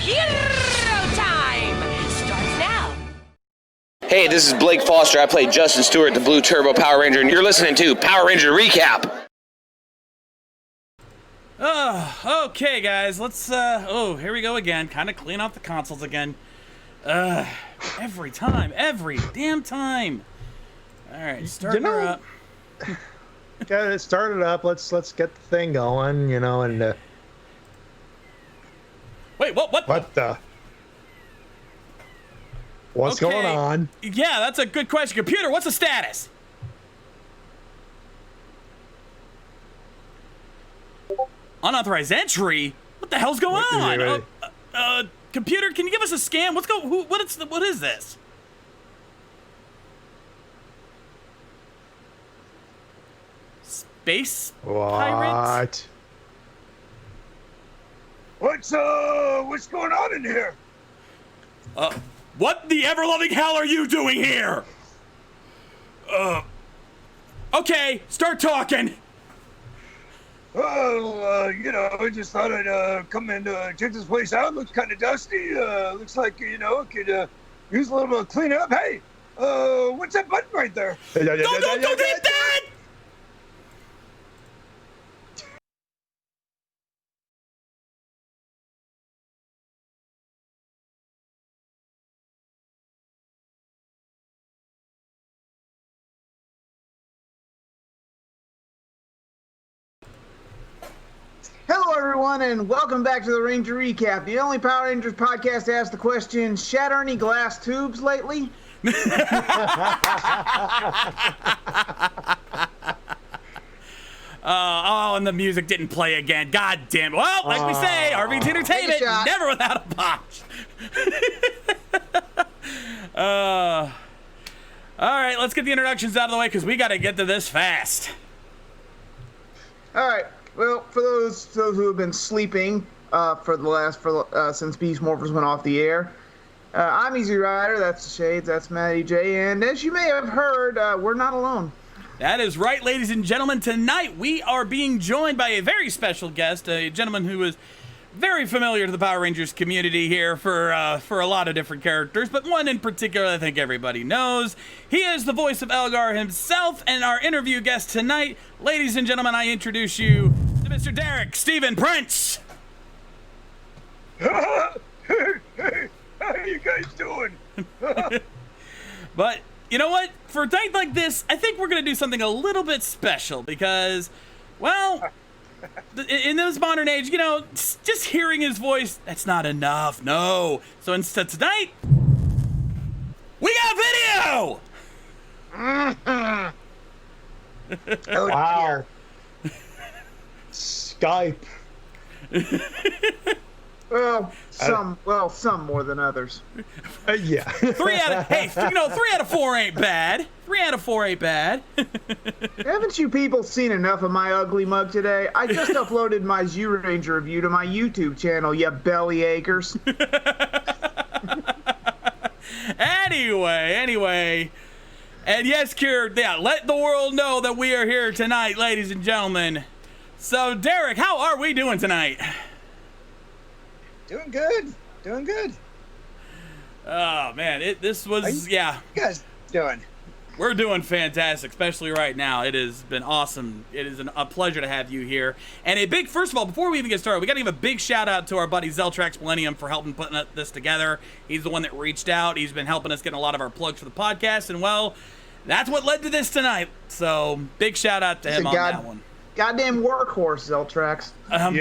Hero Time starts now. Hey, this is Blake Foster. I play Justin Stewart, the Blue Turbo Power Ranger, and you're listening to Power Ranger Recap. Okay, guys, let's, here we go again. Kind of clean off the consoles again. Every damn time. All right, start her up. Gotta start it up. Let's get the thing going, you know, and Wait, what? What the? What's going on? Yeah, that's a good question. Computer, what's the status? Unauthorized entry? What the hell's going on? Computer, can you give us a scan? What is this? Space pirates? What's going on in here? What the ever-loving hell are you doing here? Okay, start talking. Well, I just thought I'd come and check this place out. Looks kind of dusty. Looks like, it could use a little bit of cleanup. Hey, what's that button right there? Don't hit that! Hello, everyone, and welcome back to the Ranger Recap, the only Power Rangers podcast to ask the question, shatter any glass tubes lately? And the music didn't play again. God damn it. Well, like we say, RVT Entertainment, never without a botch. All right, let's get the introductions out of the way because we got to get to this fast. All right. Well, for those who have been sleeping since Beast Morphers went off the air, I'm Easy Rider. That's Shades. That's Matty Jay. And as you may have heard, we're not alone. That is right, ladies and gentlemen. Tonight we are being joined by a very special guest, a gentleman who is very familiar to the Power Rangers community here for a lot of different characters, but one in particular I think everybody knows. He is the voice of Elgar himself, and our interview guest tonight, ladies and gentlemen, I introduce you to Mr. Derek Stephen Prince. Hey, how you guys doing? But you know what? For a night like this, I think we're going to do something a little bit special because, well, in this modern age, just hearing his voice, that's not enough. No. So instead tonight, we got video! Oh, wow. Skype. Some more than others. Yeah. 3 out of 4 ain't bad. 3 out of 4 ain't bad. Haven't you people seen enough of my ugly mug today? I just uploaded my Zyuranger review to my YouTube channel, you belly achers. Anyway. And yes, Kurt, let the world know that we are here tonight, ladies and gentlemen. So, Derek, how are we doing tonight? Doing good. Oh, man, this was, you guys doing? We're doing fantastic, especially right now. It has been awesome. It is a pleasure to have you here. And first of all, before we even get started, we got to give a big shout out to our buddy Zeltrax Millennium for helping putting this together. He's the one that reached out. He's been helping us get a lot of our plugs for the podcast. And, well, that's what led to this tonight. So, big shout out to him on that one. Goddamn workhorse, Zeltrax. I'm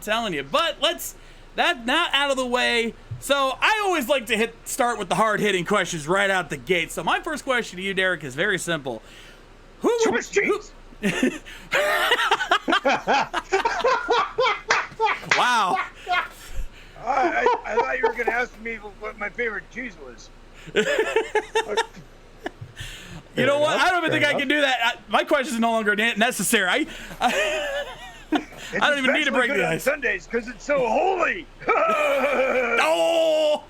telling you. But that out of the way. So I always like to start with the hard-hitting questions right out the gate. So my first question to you, Derek, is very simple. Wow. I thought you were going to ask me what my favorite cheese was. You know what? I don't even think I can do that. My question is no longer necessary. I don't even need to break the ice. Sundays because it's so holy. Oh!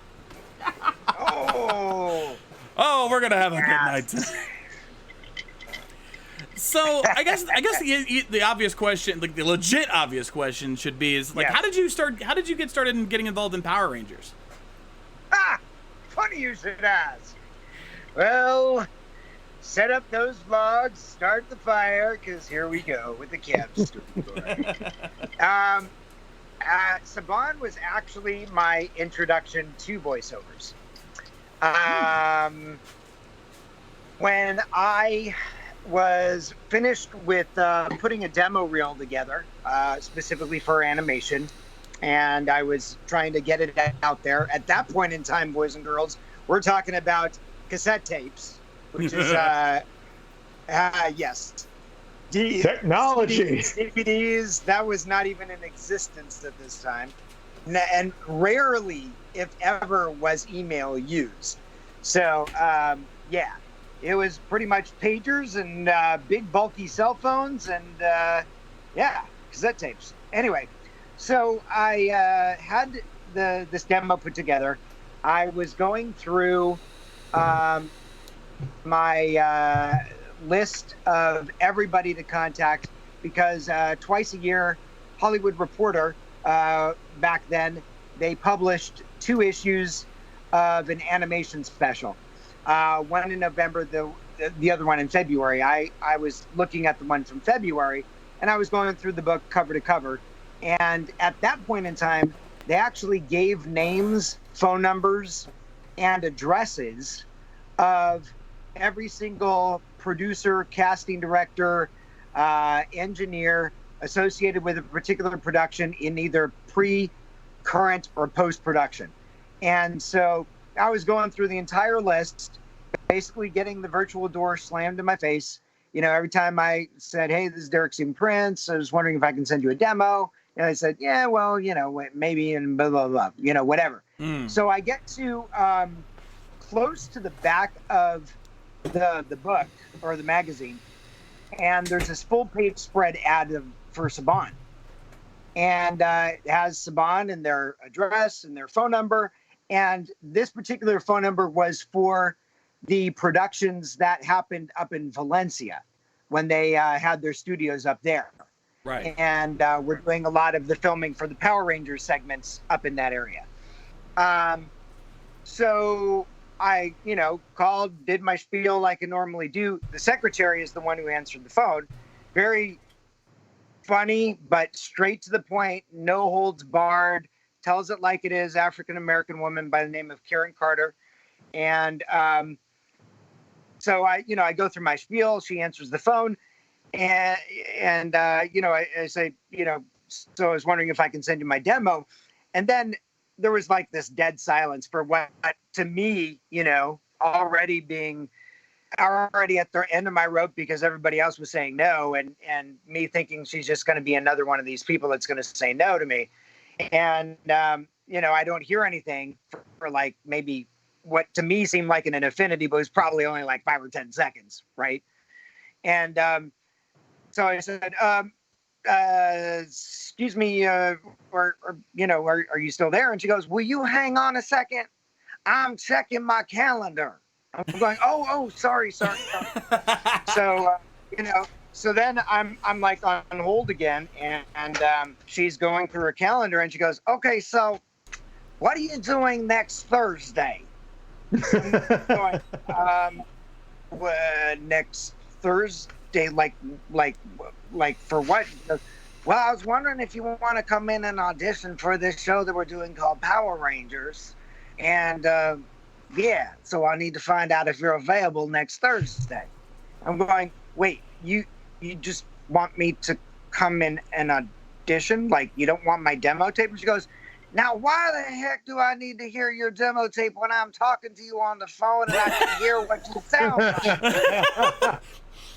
Oh! Oh, we're gonna have a good night tonight. So I guess the obvious question, like the legit obvious question, should be is like, Yes. how did you get started in getting involved in Power Rangers? Funny you should ask. Well, set up those logs, start the fire, because here we go with the camp story. Saban was actually my introduction to voiceovers. When I was finished with putting a demo reel together, specifically for animation, and I was trying to get it out there. At that point in time, boys and girls, we're talking about cassette tapes, which is, yes. Technology. DVDs, that was not even in existence at this time. And rarely, if ever, was email used. So, yeah, it was pretty much pagers and big bulky cell phones and, yeah, cassette tapes. Anyway, so I had this demo put together. I was going through my list of everybody to contact because twice a year, Hollywood Reporter, back then, they published 2 issues of an animation special. One in November, the other one in February. I was looking at the one from February, and I was going through the book cover to cover. And at that point in time, they actually gave names, phone numbers, and addresses of every single producer, casting director, engineer associated with a particular production in either pre, current, or post-production. And so I was going through the entire list, basically getting the virtual door slammed in my face. You know, every time I said, hey, this is Derek C. Prince, I was wondering if I can send you a demo. And I said, yeah, well, you know, maybe, and blah, blah, blah, you know, whatever. So I get to close to the back of the book or the magazine, and there's this full-page spread ad for Saban. And it has Saban and their address and their phone number. And this particular phone number was for the productions that happened up in Valencia when they had their studios up there. Right. And we're doing a lot of the filming for the Power Rangers segments up in that area. So I, you know, called, did my spiel like I normally do. The secretary is the one who answered the phone. Very funny, but straight to the point, no holds barred, tells it like it is, African-American woman by the name of Karen Carter. And so I go through my spiel, she answers the phone. And I say, so I was wondering if I can send you my demo. And then there was like this dead silence for what, to me, already at the end of my rope because everybody else was saying no. And me thinking she's just going to be another one of these people that's going to say no to me. And, I don't hear anything for like maybe what to me seemed like an infinity, but it was probably only like 5 or 10 seconds. Right. And, so I said, excuse me, are you still there? And she goes, will you hang on a second? I'm checking my calendar. I'm going, oh, sorry. So, so then I'm like on hold again. And she's going through her calendar and she goes, okay, so what are you doing next Thursday? I'm going, next Thursday, like for what? Well, I was wondering if you want to come in and audition for this show that we're doing called Power Rangers. And yeah, so I need to find out if you're available next Thursday. I'm going, wait, you just want me to come in and audition? Like, you don't want my demo tape? And she goes, now why the heck do I need to hear your demo tape when I'm talking to you on the phone and I can hear what you sound like?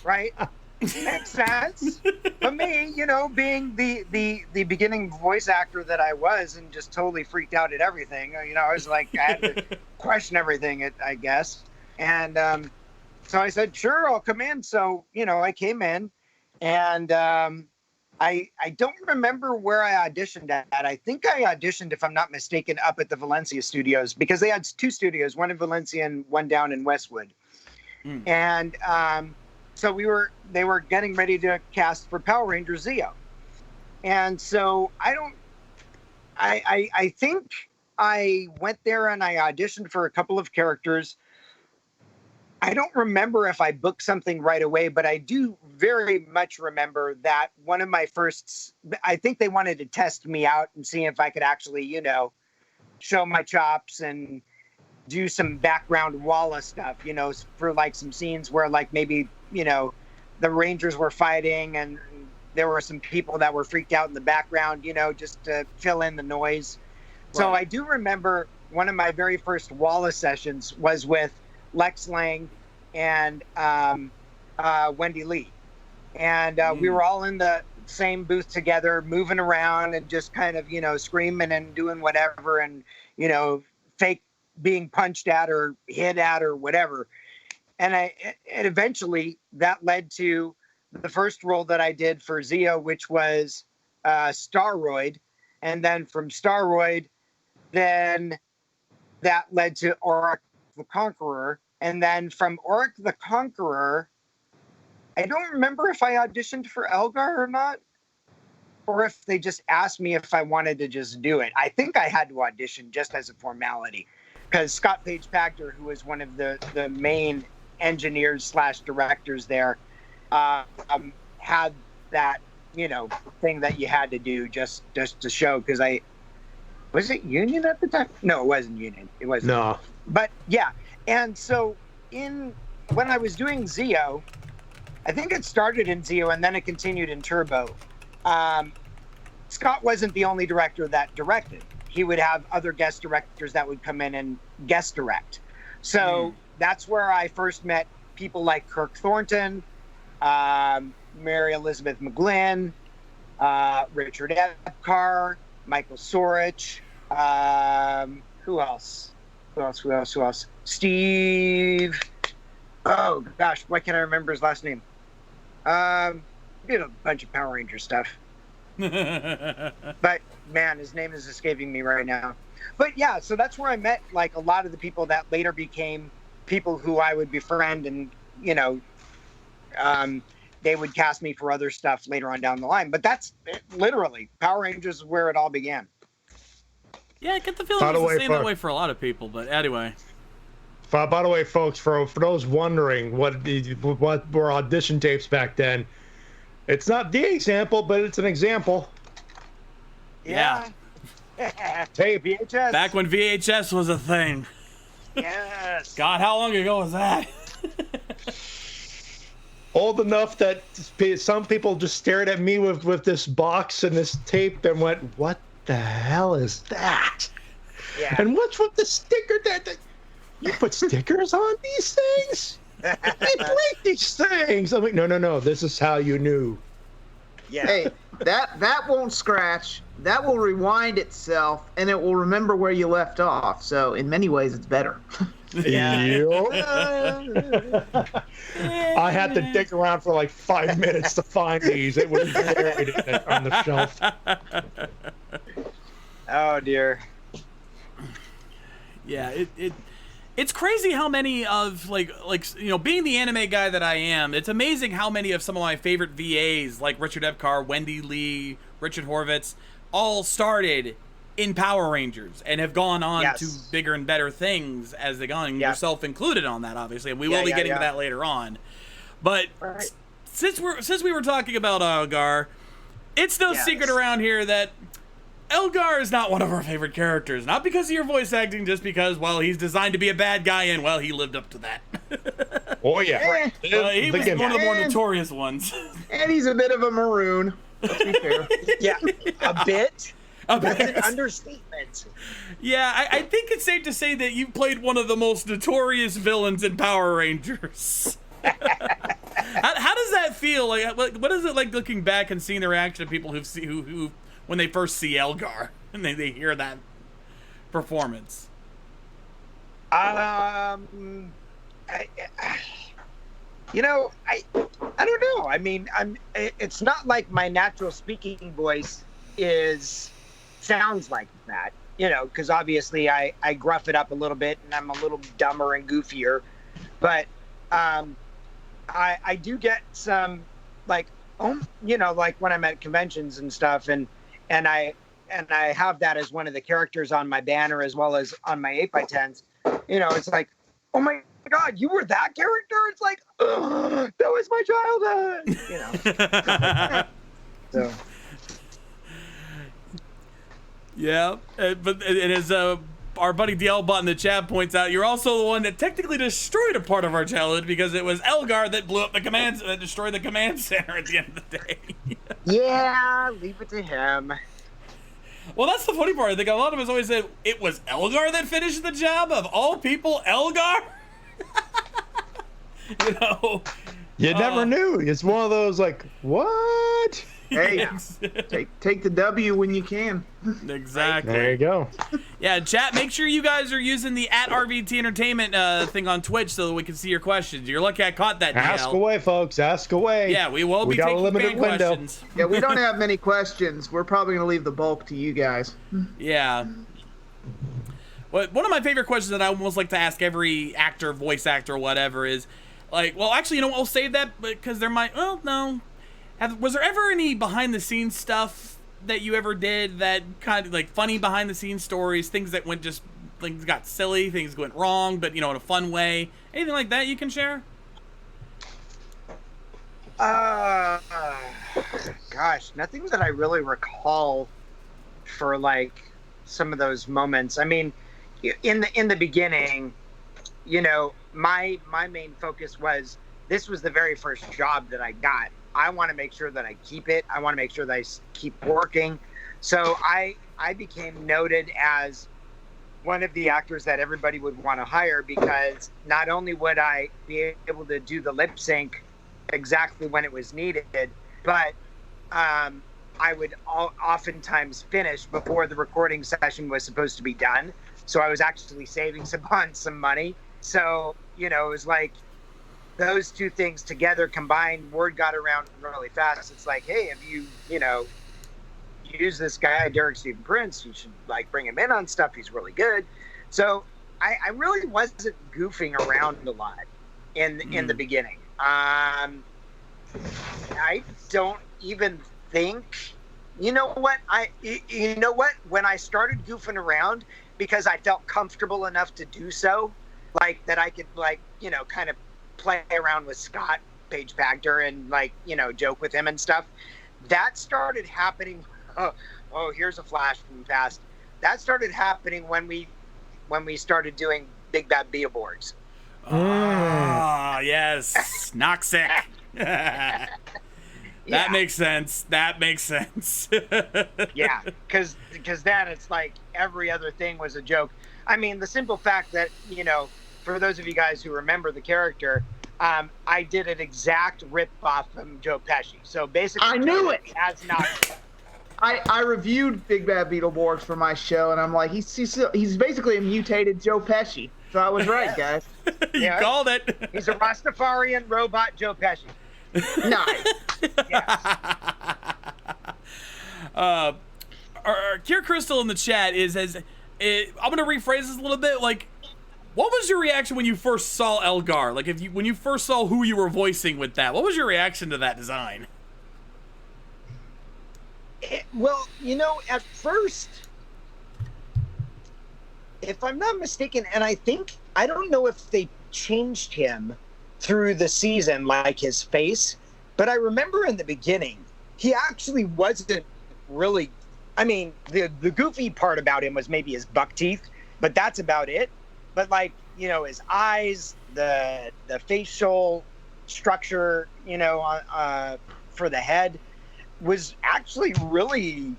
Right? Makes sense. But me, being the beginning voice actor that I was and just totally freaked out at everything, I was like, I had to question everything, I guess. And so I said, sure, I'll come in. So, I came in and I don't remember where I auditioned at. I think I auditioned, if I'm not mistaken, up at the Valencia studios because they had 2 studios, one in Valencia and one down in Westwood. And so they were getting ready to cast for Power Rangers Zeo. And so I think I went there and I auditioned for a couple of characters. I don't remember if I booked something right away, but I do very much remember that one of my firsts, I think they wanted to test me out and see if I could actually, you know, show my chops and do some background Walla stuff, you know, for like some scenes where like maybe, you know, the Rangers were fighting and there were some people that were freaked out in the background, you know, just to fill in the noise. Right. So I do remember one of my very first Walla sessions was with Lex Lang and Wendy Lee. And we were all in the same booth together, moving around and just kind of, you know, screaming and doing whatever and, you know, fake being punched at or hit at or whatever. And eventually that led to the first role that I did for Zeo, which was Staroid. And then from Staroid, then that led to Auric the Conqueror. And then from Auric the Conqueror, I don't remember if I auditioned for Elgar or not, or if they just asked me if I wanted to just do it. I think I had to audition just as a formality because Scott Page-Pagter, who was one of the main engineers / directors there, had that, you know, thing that you had to do just to show. Because was it union at the time? No, it wasn't union. It wasn't. No. But yeah, and so when I was doing Zeo, I think it started in Zeo and then it continued in Turbo. Scott wasn't the only director that directed. He would have other guest directors that would come in and guest direct. So that's where I first met people like Kirk Thornton, Mary Elizabeth McGlynn, Richard Epcar, Michael Sorich, who else? Steve. Oh gosh, why can't I remember his last name? Did a bunch of Power Ranger stuff. But man, his name is escaping me right now. But yeah, so that's where I met like a lot of the people that later became people who I would befriend, and you know, they would cast me for other stuff later on down the line. But that's literally Power Rangers is where it all began. Yeah, I get the feeling it's the same that way for a lot of people. But anyway. By the way, folks, for those wondering what were audition tapes back then, it's not the example, but it's an example. Yeah. Tape VHS. Back when VHS was a thing. Yes. God, how long ago was that? Old enough that some people just stared at me with this box and this tape and went, "What the hell is that?" Yeah. And what's with the sticker that you put stickers on these things? They break these things. I'm like, no. This is how you knew. Yeah. Hey, that won't scratch. That will rewind itself, and it will remember where you left off. So in many ways, it's better. Yeah. I had to dig around for like 5 minutes to find these. It was buried on the shelf. Oh dear. Yeah, it's crazy how many of like you know, being the anime guy that I am, it's amazing how many of some of my favorite VAs like Richard Epcar, Wendy Lee, Richard Horvitz all started in Power Rangers and have gone on to bigger and better things as they go on, yourself included on that, obviously, and we will be getting to that later on. But since we were talking about Elgar, it's no secret around here that Elgar is not one of our favorite characters. Not because of your voice acting, just because, well, he's designed to be a bad guy, and, well, he lived up to that. Oh, yeah. He was one of the more notorious ones. And he's a bit of a maroon. Let's be fair. Yeah, a bit. That's an understatement. Yeah, I think it's safe to say that you played one of the most notorious villains in Power Rangers. How does that feel? Like, what is it like looking back and seeing the reaction of people who when they first see Elgar and they hear that performance? You know, I don't know. I mean, it's not like my natural speaking voice sounds like that, you know, because obviously I gruff it up a little bit and I'm a little dumber and goofier. But I do get some like like when I'm at conventions and stuff, and I have that as one of the characters on my banner as well as on my 8x10s. It's like, oh my God, you were that character. It's like, that was my childhood. So. Yeah, but as our buddy DLBot in the chat points out, you're also the one that technically destroyed a part of our childhood because it was Elgar that blew up the that destroyed the command center at the end of the day. Yeah, leave it to him. Well, that's the funny part. I think a lot of us always said it was Elgar that finished the job. Of all people, Elgar. You never knew. It's one of those like, what? Hey, take the W when you can. Exactly. There you go. Yeah, chat, make sure you guys are using the @RVT Entertainment thing on Twitch so that we can see your questions. You're lucky I caught that. Ask away, folks. Ask away. Yeah, we will be got taking a limited fan window. questions. Yeah, we don't have many questions. We're probably going to leave the bulk to you guys. Yeah. Well, one of my favorite questions that I almost like to ask every actor, voice actor, whatever is, like, well, actually, we'll save that because there might, well, no. Was there ever any behind-the-scenes stuff that you ever did that kind of, like, funny behind-the-scenes stories, things that things got silly, things went wrong, but, in a fun way? Anything like that you can share? Gosh, nothing that I really recall for, like, some of those moments. I mean, in the beginning, my main focus was this was the very first job that I got. I want to make sure that I keep it. I want to make sure that I keep working. So I became noted as one of the actors that everybody would want to hire because not only would I be able to do the lip sync exactly when it was needed, but I would oftentimes finish before the recording session was supposed to be done. So I was actually saving some money. So, it was like those two things together combined, word got around really fast. It's like, hey, if you use this guy, Derek Stephen Prince, you should like bring him in on stuff. He's really good. So I really wasn't goofing around a lot in the beginning. I don't even think, when I started goofing around because I felt comfortable enough to do so, like that I could kind of play around with Scott Page Factor and joke with him and stuff. That started happening. Oh, here's a flash from the past. That started happening when we started doing Big Bad Beetleborgs. Ah, yes. Noxic. That makes sense. Yeah, because then it's like every other thing was a joke. I mean, the simple fact that, for those of you guys who remember the character, I did an exact rip-off from Joe Pesci. So basically, I knew it! As not. I reviewed Big Bad Beetleborgs for my show, and I'm like, he's basically a mutated Joe Pesci. So I was right, guys. You called it. He's a Rastafarian robot Joe Pesci. Nice. Yes. Kier Crystal in the chat I'm going to rephrase this a little bit. Like, what was your reaction when you first saw Elgar? Like, when you first saw who you were voicing with that, what was your reaction to that design? Well, at first, if I'm not mistaken, and I don't know if they changed him through the season, like his face, but I remember in the beginning, he actually wasn't really, I mean, the goofy part about him was maybe his buck teeth, but that's about it. But his eyes, the facial structure, for the head was actually really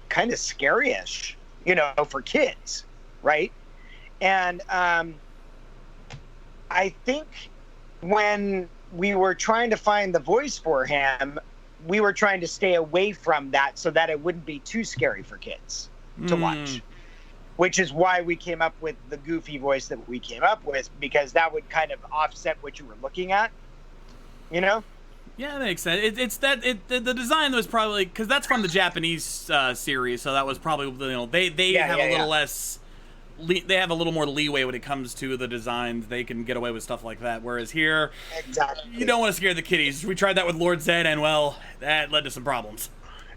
kind of scary-ish, for kids, right? And I think when we were trying to find the voice for him, we were trying to stay away from that so that it wouldn't be too scary for kids to watch. Which is why we came up with the goofy voice that we came up with, because that would kind of offset what you were looking at, Yeah, that makes sense. The design was probably, because that's from the Japanese series, so that was probably, they have a little less they have a little more leeway when it comes to the designs. They can get away with stuff like that. Whereas here, Exactly. you don't want to scare the kiddies. We tried that with Lord Zed, and well, that led to some problems.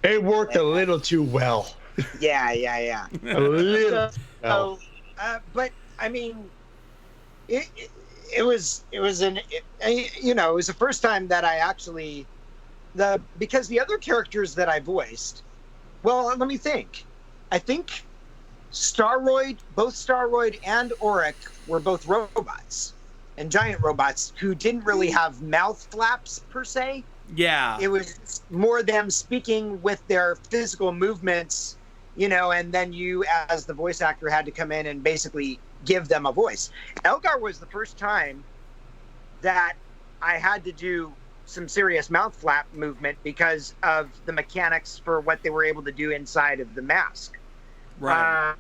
It worked a little too well. Yeah. A little. So, but I mean, it was it was the first time that I actually because the other characters that I voiced, well, let me think. I think both Staroid and Auric were both robots, and giant robots who didn't really have mouth flaps per se. Yeah. It was more them speaking with their physical movements, and then you as the voice actor had to come in and basically give them a voice. Elgar was the first time that I had to do some serious mouth flap movement because of the mechanics for what they were able to do inside of the mask. Right.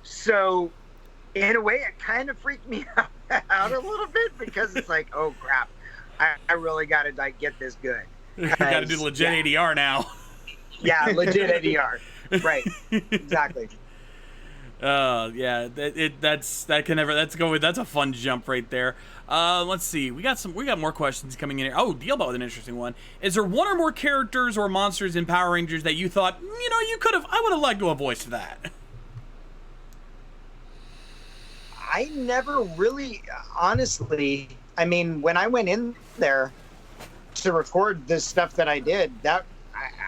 So in a way it kind of freaked me out a little bit because it's like, oh crap, I really got to get this good. You got to do legit ADR now. Yeah, legit ADR. Right. Exactly. Yeah, that's a fun jump right there. Let's see. We got more questions coming in here. Oh, Dealbot with an interesting one. Is there one or more characters or monsters in Power Rangers that you thought, I would have liked to have voiced that? I never really, honestly, I mean, when I went in there to record the stuff that I did, that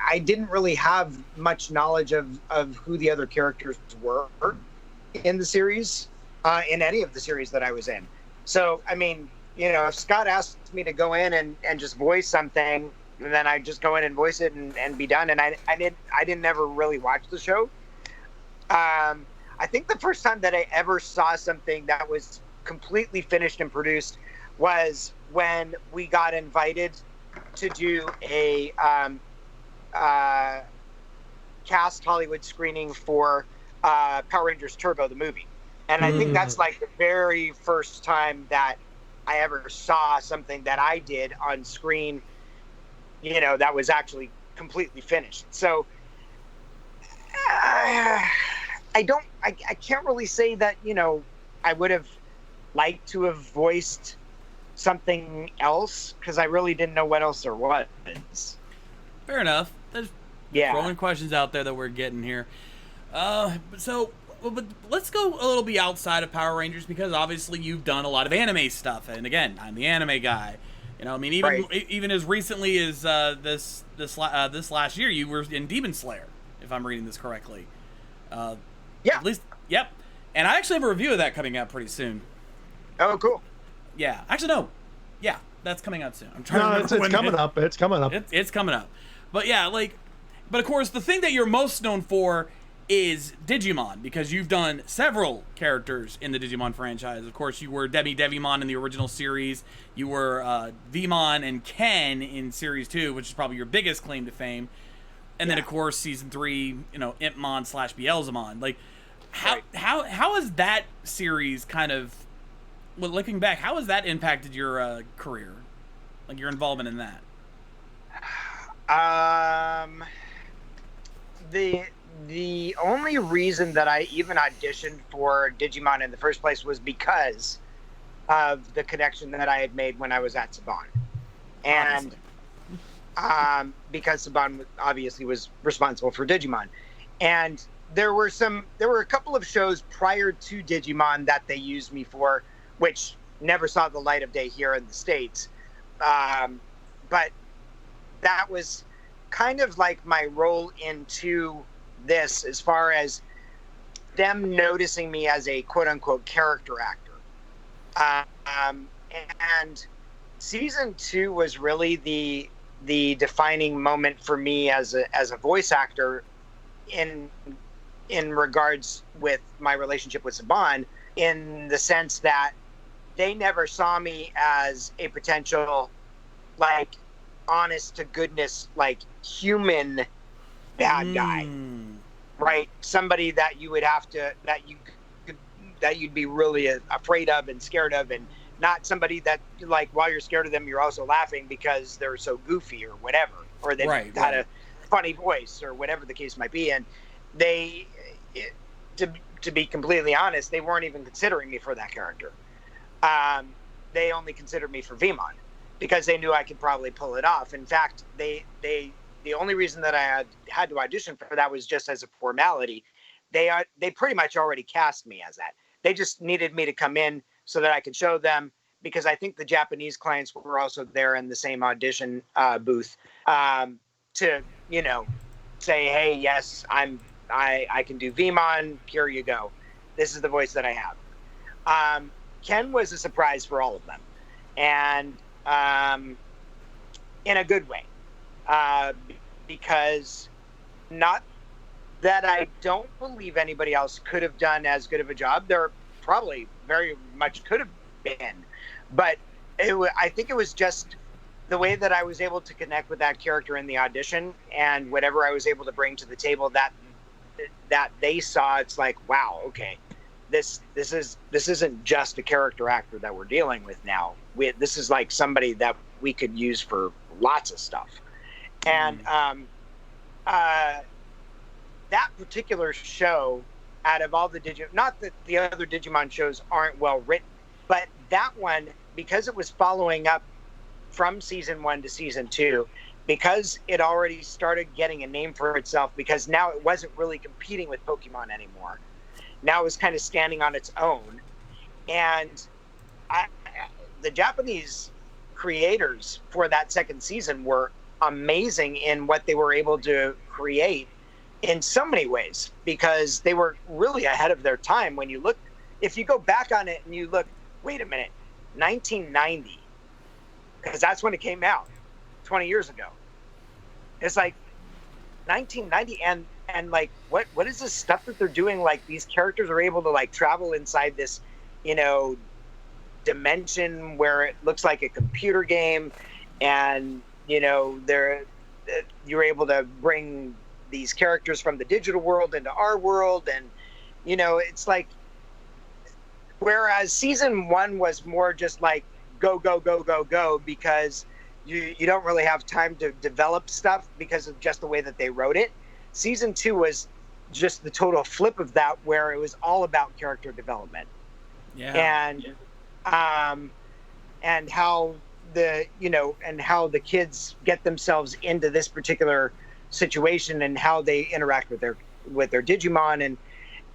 I didn't really have much knowledge of who the other characters were in the series, in any of the series that I was in. So, I mean, if Scott asked me to go in and just voice something, then I just go in and voice it and be done. And I didn't ever really watch the show. I think the first time that I ever saw something that was completely finished and produced was when we got invited to do a cast Hollywood screening for Power Rangers Turbo, the movie. And I think that's like the very first time that I ever saw something that I did on screen, that was actually completely finished. So I can't really say that, I would have liked to have voiced something else because I really didn't know what else there was. Fair enough. There's throwing questions out there that we're getting here. But let's go a little bit outside of Power Rangers because obviously you've done a lot of anime stuff, and again, I'm the anime guy. Even as recently as this last year, you were in Demon Slayer, if I'm reading this correctly. Yeah. At least, yep. And I actually have a review of that coming out pretty soon. Oh, cool. Yeah. Actually, no. Yeah, that's coming out soon. I'm trying to it's coming up. It's coming up. It's coming up. But yeah, but of course, the thing that you're most known for is Digimon, because you've done several characters in the Digimon franchise. Of course, you were Devimon in the original series. You were Vmon and Ken in Series 2, which is probably your biggest claim to fame. And then, of course, Season 3, Impmon/Beelzemon. How has that series kind of, looking back, how has that impacted your career? Your involvement in that? The only reason that I even auditioned for Digimon in the first place was because of the connection that I had made when I was at Saban. And because Saban obviously was responsible for Digimon. And there were a couple of shows prior to Digimon that they used me for, which never saw the light of day here in the States. But that was kind of like my role into this, as far as them noticing me as a quote-unquote character actor. And Season 2 was really the defining moment for me as a voice actor in regards with my relationship with Saban, in the sense that they never saw me as a potential, honest to goodness, human bad guy, right? Somebody that you would have to, that you'd be really afraid of and scared of, and not somebody that, while you're scared of them, you're also laughing because they're so goofy or whatever, or they had a funny voice or whatever the case might be. And to be completely honest, they weren't even considering me for that character. They only considered me for Vemon because they knew I could probably pull it off. In fact, the only reason that I had to audition for that was just as a formality. They pretty much already cast me as that. They just needed me to come in so that I could show them, because I think the Japanese clients were also there in the same audition booth to, you know, say, hey, yes, I can do Vemon. Here you go. This is the voice that I have. Ken was a surprise for all of them, and in a good way, because not that I don't believe anybody else could have done as good of a job. There probably very much could have been, but I think it was just the way that I was able to connect with that character in the audition, and whatever I was able to bring to the table that they saw. It's like, wow, okay, this isn't just a character actor that we're dealing with now. This is like somebody that we could use for lots of stuff. And that particular show, out of all the not that the other Digimon shows aren't well written, but that one, because it was following up from season 1 to season 2, because it already started getting a name for itself, because now it wasn't really competing with Pokemon anymore. Now it was kind of standing on its own. And the Japanese creators for that second season were amazing in what they were able to create in so many ways, because they were really ahead of their time. When you look, if you go back on it and you look, wait a minute, 1990, because that's when it came out 20 years ago. It's like 1990, and like what is this stuff that they're doing? Like, these characters are able to like travel inside this, you know, dimension where it looks like a computer game, and you know, you're able to bring these characters from the digital world into our world, and you know, it's like, whereas season 1 was more just like go go go go go, because you don't really have time to develop stuff because of just the way that they wrote it. Season 2 was just the total flip of that, where it was all about character development. Yeah. And how the kids get themselves into this particular situation, and how they interact with their Digimon,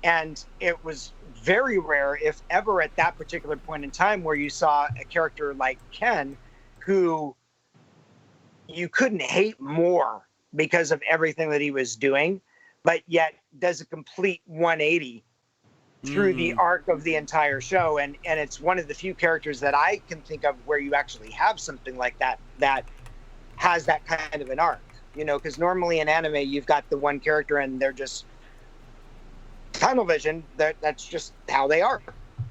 and it was very rare, if ever, at that particular point in time, where you saw a character like Ken, who you couldn't hate more because of everything that he was doing, but yet does a complete 180 through the arc of the entire show. And it's one of the few characters that I can think of where you actually have something like that has that kind of an arc, you know, because normally in anime you've got the one character and they're just tunnel vision. That's just how they are,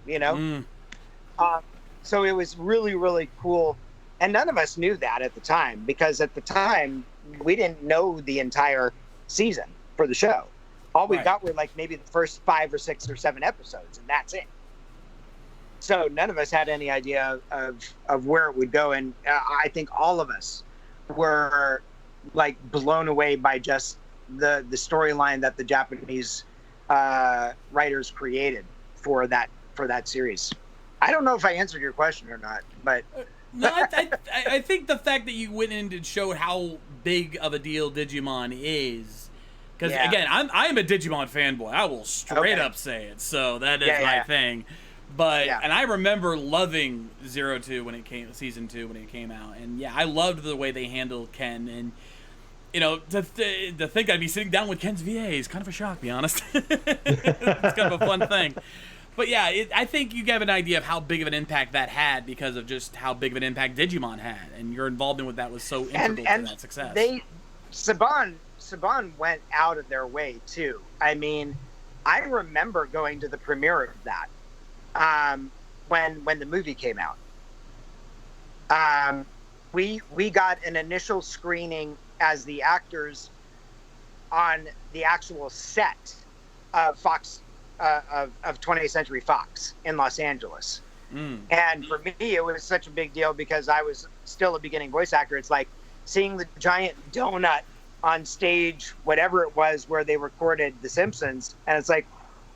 you know. So it was really, really cool. And none of us knew that at the time, because at the time we didn't know the entire season for the show. All we got were like maybe the first 5 or 6 or 7 episodes, and that's it. So none of us had any idea of where it would go. And I think all of us were like blown away by just the storyline that the Japanese writers created for that series. I don't know if I answered your question or not, but no, I think the fact that you went in and showed how big of a deal Digimon is, because again, I'm a Digimon fanboy. I will straight up say it. So that is my thing. But and I remember loving season 2 when it came out, and I loved the way they handled Ken. And you know, to think I'd be sitting down with Ken's VA is kind of a shock, to be honest. It's kind of a fun thing. But I think you get an idea of how big of an impact that had, because of just how big of an impact Digimon had, and your involvement with that was so integral to that success. Saban went out of their way too. I mean, I remember going to the premiere of that when the movie came out. We got an initial screening as the actors on the actual set of Fox. Of 20th Century Fox in Los Angeles. And for me, it was such a big deal because I was still a beginning voice actor. It's like seeing the giant donut on stage, whatever it was, where they recorded The Simpsons. And it's like,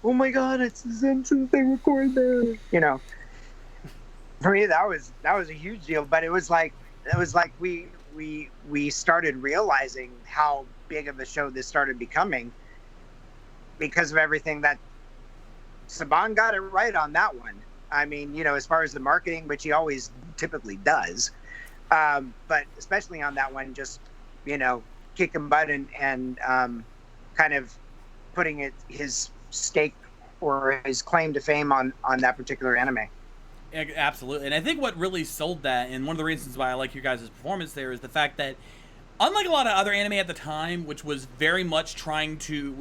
oh my God, it's the Simpsons, they record there. You know, for me, that was a huge deal, but it was like we started realizing how big of a show this started becoming because of everything that Saban got it right on that one. I mean, you know, as far as the marketing, which he always typically does, but especially on that one, just, you know, kicking butt and kind of putting his stake or his claim to fame on that particular anime. Absolutely. And I think what really sold that, and one of the reasons why I like your guys' performance there, is the fact that unlike a lot of other anime at the time, which was very much coming to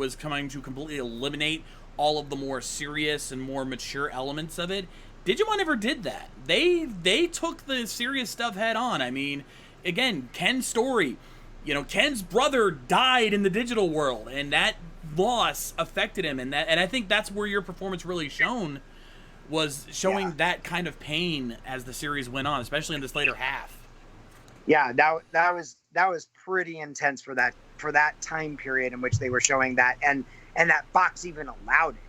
completely eliminate all of the more serious and more mature elements of it, Digimon never did that. They took the serious stuff head on. I mean, again, Ken's story, you know, Ken's brother died in the digital world, and that loss affected him, and I think that's where your performance really showing that kind of pain as the series went on, especially in this later half. Yeah, that was pretty intense for that time period in which they were showing that, and that Fox even allowed it.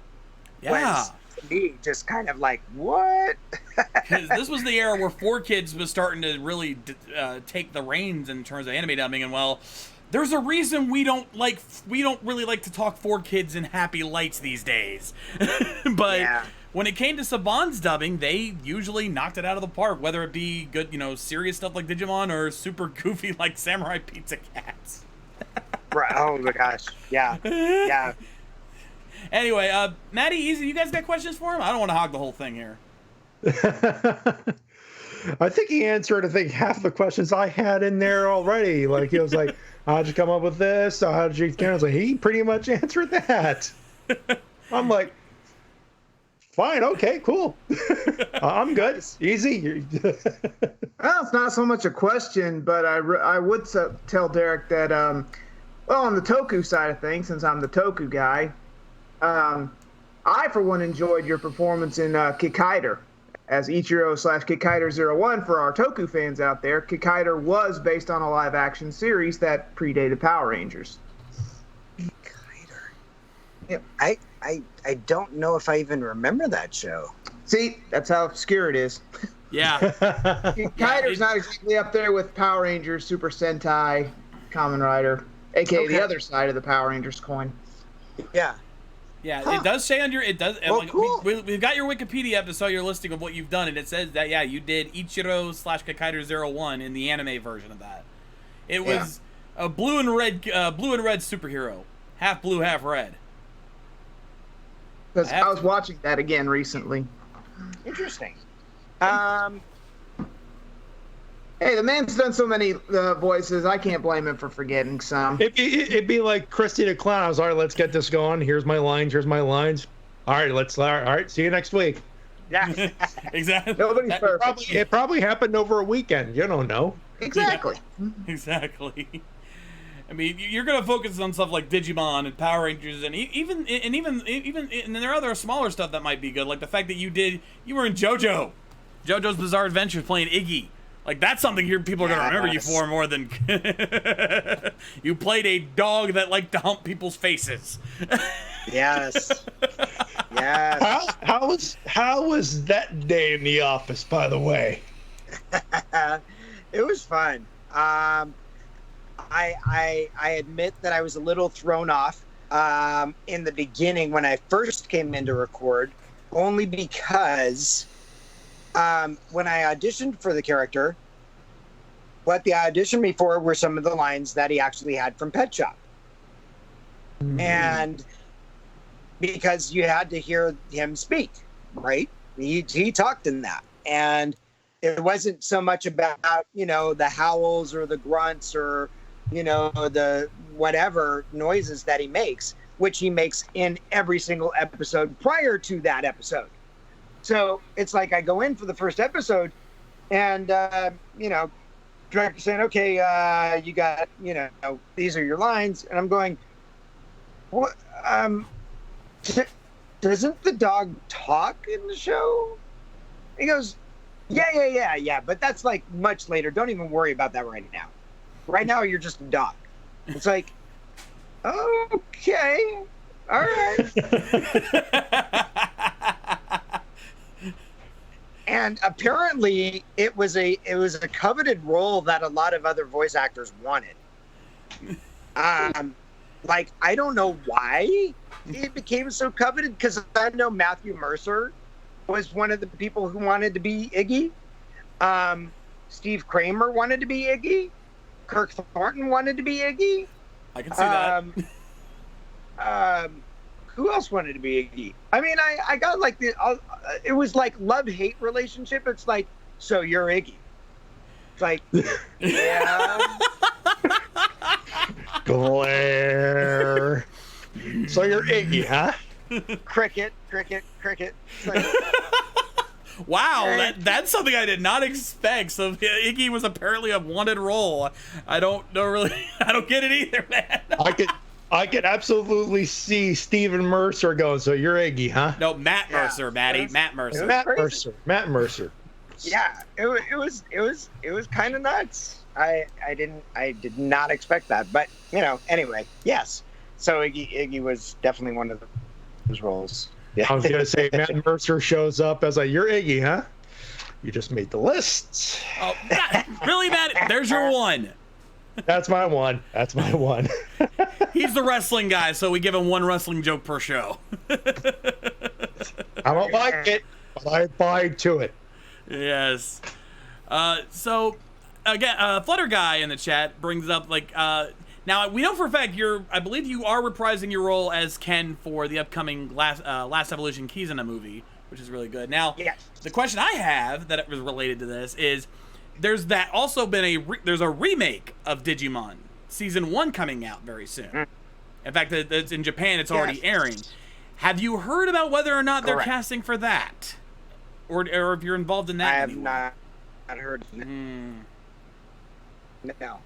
Yeah. To me, just kind of like, what? Because this was the era where 4Kids was starting to really take the reins in terms of anime dubbing, and well, there's a reason we don't really like to talk 4Kids in happy lights these days. But yeah. When it came to Saban's dubbing, they usually knocked it out of the park, whether it be good, you know, serious stuff like Digimon or super goofy like Samurai Pizza Cats. Right. Oh my gosh. Yeah. Yeah. Anyway, Matty, Easy, you guys got questions for him? I don't want to hog the whole thing here. I think he answered, I think, half the questions I had in there already. Like, he was like, how'd you come up with this? How did you... I was like, he pretty much answered that. I'm like, fine, okay, cool. I'm good. Easy. Well, it's not so much a question, but I would tell Derek that, well, on the Toku side of things, since I'm the Toku guy, I, for one, enjoyed your performance in Kikaider as Ichiro/Kikaider01 for our Toku fans out there. Kikaider was based on a live-action series that predated Power Rangers. Kikaider. Yeah, I don't know if I even remember that show. See, that's how obscure it is. Yeah. Kikaider's not exactly up there with Power Rangers, Super Sentai, Kamen Rider, aka the other side of the Power Rangers coin. Yeah. Yeah, It does say on your... It does. Well, like, cool. We've got your Wikipedia up to show your listing of what you've done, and it says that, yeah, you did Ichiro/Kikaider01 in the anime version of that. It was a blue and red superhero. Half blue, half red. Because I was watching that again recently. Interesting. Hey, the man's done so many voices, I can't blame him for forgetting some. It'd be like Krusty the Clown. I was, all right, let's get this going. Here's my lines. All right, see you next week. Yeah. Exactly. Nobody's perfect. It probably happened over a weekend. You don't know. Exactly. Yeah, exactly. I mean, you're gonna focus on stuff like Digimon and Power Rangers, and even there are other smaller stuff that might be good, like the fact that you were in JoJo's Bizarre Adventure playing Iggy. Like, that's something people are gonna remember you for more than you played a dog that liked to hump people's faces. Yes. Yes. How was that day in the office, by the way? It was fun. I admit that I was a little thrown off in the beginning when I first came in to record, only because when I auditioned for the character, what they auditioned me for were some of the lines that he actually had from Pet Shop. Mm-hmm. And because you had to hear him speak, right? He talked in that. And it wasn't so much about, the howls or the grunts or, the whatever noises that he makes, which he makes in every single episode prior to that episode. So it's like I go in for the first episode and, director saying, okay, you got, these are your lines. And I'm going, what? Doesn't the dog talk in the show? He goes, yeah. But that's like much later. Don't even worry about that right now. Right now, you're just a dog. It's like, okay. All right. And apparently, it was a coveted role that a lot of other voice actors wanted. Like, I don't know why it became so coveted, because I know Matthew Mercer was one of the people who wanted to be Iggy. Steve Kramer wanted to be Iggy. Kirk Thornton wanted to be Iggy. I can see that. Who else wanted to be Iggy? I mean, I got like it was like love-hate relationship. It's like, so you're Iggy. It's like, yeah. Glare. So you're Iggy, huh? Cricket. It's like, Wow, that's something I did not expect. So Iggy was apparently a wanted role. I don't get it either, man. I could absolutely see Stephen Mercer going, so you're Iggy, huh? No, Matt Mercer, Matt Mercer. Matt Mercer. Yeah, it was kind of nuts. I did not expect that, but anyway, yes. So Iggy was definitely one of those roles. Yeah. I was gonna say Matt Mercer shows up as you're Iggy, huh? You just made the list. Oh, really, Matt? There's your one. That's my one. He's the wrestling guy, so we give him one wrestling joke per show. I don't like it, but I abide to it. Yes. So, again, Flutter Guy in the chat brings up, now we know for a fact I believe you are reprising your role as Ken for the upcoming Last Evolution Kizuna movie, which is really good. Now, yes. The question I have that was related to this is, there's a remake of Digimon season 1 coming out very soon. In fact, it's in Japan. It's already airing. Have you heard about whether or not they're casting for that, or if you're involved in that? I have not heard of it. No.